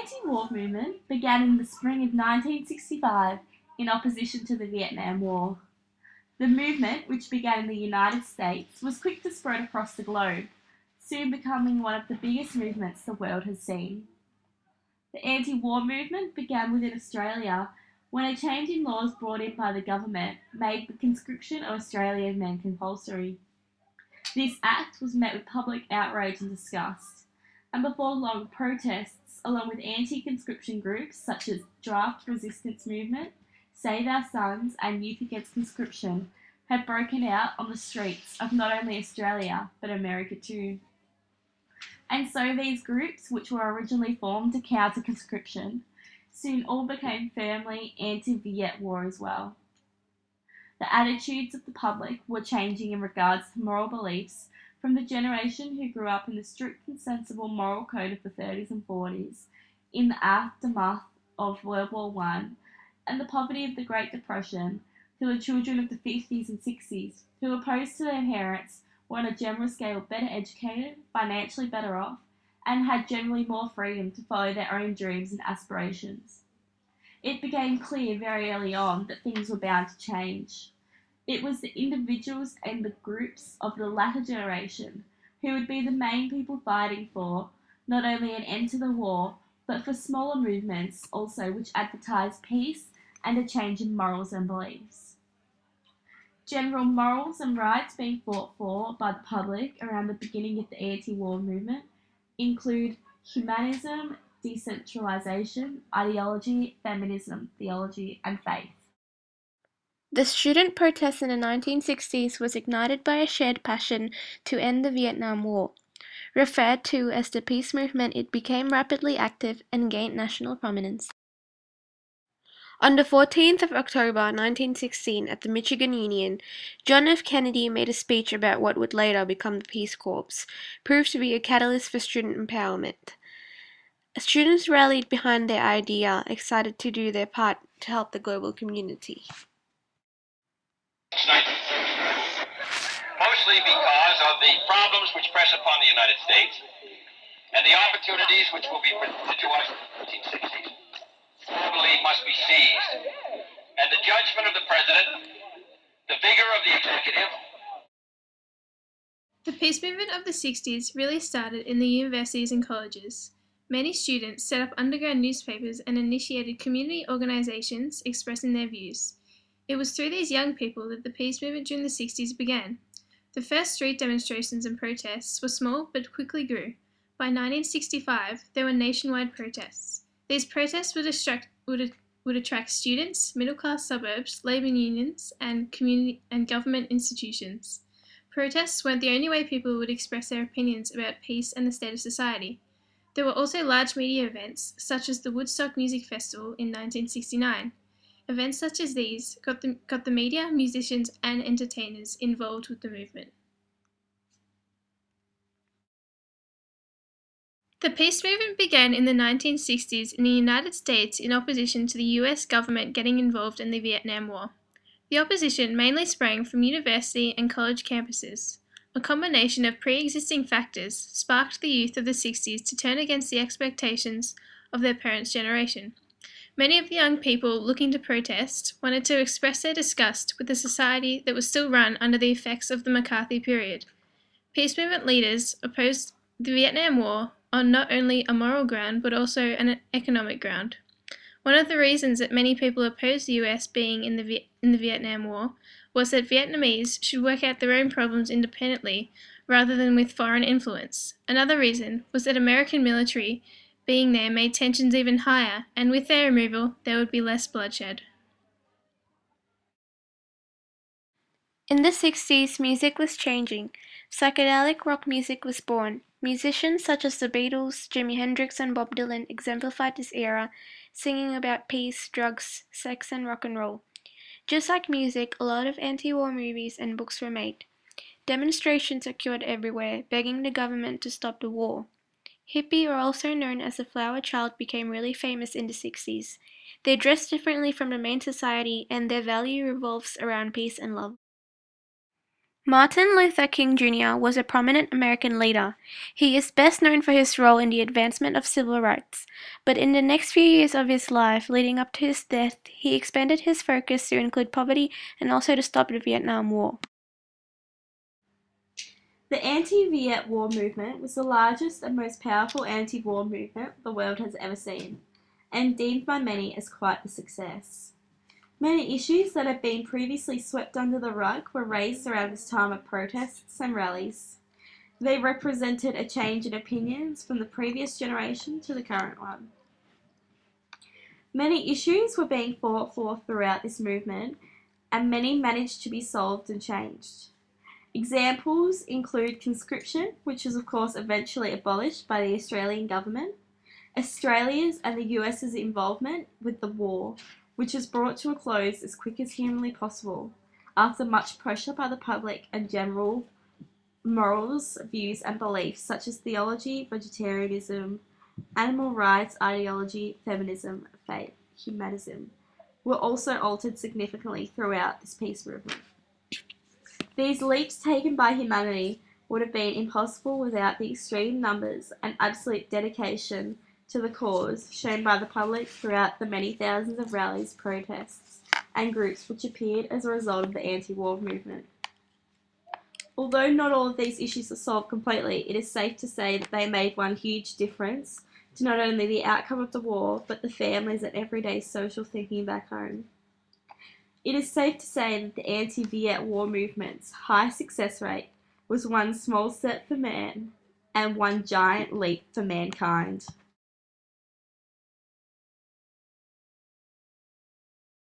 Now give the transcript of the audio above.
anti-war movement began in the spring of 1965 in opposition to the Vietnam War. The movement, which began in the United States, was quick to spread across the globe, soon becoming one of the biggest movements the world has seen. The anti-war movement began within Australia when a change in laws brought in by the government made the conscription of Australian men compulsory. This act was met with public outrage and disgust, and before long protests, along with anti-conscription groups such as Draft Resistance Movement, Save Our Sons, and Youth Against Conscription, had broken out on the streets of not only Australia but America too. And so these groups, which were originally formed to counter conscription, soon all became firmly anti-Viet War as well. The attitudes of the public were changing in regards to moral beliefs from the generation who grew up in the strict and sensible moral code of the 30s and 40s in the aftermath of World War One and the poverty of the Great Depression to the children of the 50s and 60s who, opposed to their parents, were on a general scale better educated, financially better off, and had generally more freedom to follow their own dreams and aspirations. It became clear very early on that things were bound to change. It was the individuals and the groups of the latter generation who would be the main people fighting for not only an end to the war, but for smaller movements also which advertised peace and a change in morals and beliefs. General morals and rights being fought for by the public around the beginning of the anti-war movement include humanism, decentralization, ideology, feminism, theology, and faith. The student protest in the 1960s was ignited by a shared passion to end the Vietnam War. Referred to as the peace movement, it became rapidly active and gained national prominence. On the 14th of October 1916 at the Michigan Union, John F. Kennedy made a speech about what would later become the Peace Corps, proved to be a catalyst for student empowerment. Students rallied behind their idea, excited to do their part to help the global community. Mostly because of the problems which press upon the United States and the opportunities which will be presented to us in the 1960s. Probably must be seized. And the judgment of the President, the vigor of the executive. The peace movement of the 60s really started in the universities and colleges. Many students set up underground newspapers and initiated community organizations expressing their views. It was through these young people that the peace movement during the 60s began. The first street demonstrations and protests were small but quickly grew. By 1965, there were nationwide protests. These protests would attract students, middle-class suburbs, labor unions, and community and government institutions. Protests weren't the only way people would express their opinions about peace and the state of society. There were also large media events, such as the Woodstock Music Festival in 1969. Events such as these got the media, musicians, and entertainers involved with the movement. The peace movement began in the 1960s in the United States in opposition to the US government getting involved in the Vietnam War. The opposition mainly sprang from university and college campuses. A combination of pre-existing factors sparked the youth of the 60s to turn against the expectations of their parents' generation. Many of the young people looking to protest wanted to express their disgust with a society that was still run under the effects of the McCarthy period. Peace movement leaders opposed the Vietnam War on not only a moral ground but also an economic ground. One of the reasons that many people opposed the US being in the Vietnam War was that Vietnamese should work out their own problems independently rather than with foreign influence. Another reason was that American military being there made tensions even higher, and with their removal there would be less bloodshed. In the 60s, music was changing. Psychedelic rock music was born. Musicians such as the Beatles, Jimi Hendrix, and Bob Dylan exemplified this era, singing about peace, drugs, sex, and rock and roll. Just like music, a lot of anti-war movies and books were made. Demonstrations occurred everywhere, begging the government to stop the war. Hippie, or also known as the flower child, became really famous in the 60s. They dress differently from the main society, and their value revolves around peace and love. Martin Luther King Jr. was a prominent American leader. He is best known for his role in the advancement of civil rights, but in the next few years of his life leading up to his death, he expanded his focus to include poverty and also to stop the Vietnam War. The anti-Viet War movement was the largest and most powerful anti-war movement the world has ever seen, and deemed by many as quite a success. Many issues that had been previously swept under the rug were raised around this time of protests and rallies. They represented a change in opinions from the previous generation to the current one. Many issues were being fought for throughout this movement, and many managed to be solved and changed. Examples include conscription, which was of course eventually abolished by the Australian government, Australia's and the US's involvement with the war, which was brought to a close as quick as humanly possible, after much pressure by the public and general morals, views and beliefs such as theology, vegetarianism, animal rights, ideology, feminism, faith, humanism, were also altered significantly throughout this peace movement. These leaps taken by humanity would have been impossible without the extreme numbers and absolute dedication to the cause shown by the public throughout the many thousands of rallies, protests, and groups which appeared as a result of the anti-war movement. Although not all of these issues are solved completely, it is safe to say that they made one huge difference to not only the outcome of the war, but the families and everyday social thinking back home. It is safe to say that the anti-Viet War movement's high success rate was one small step for man and one giant leap for mankind.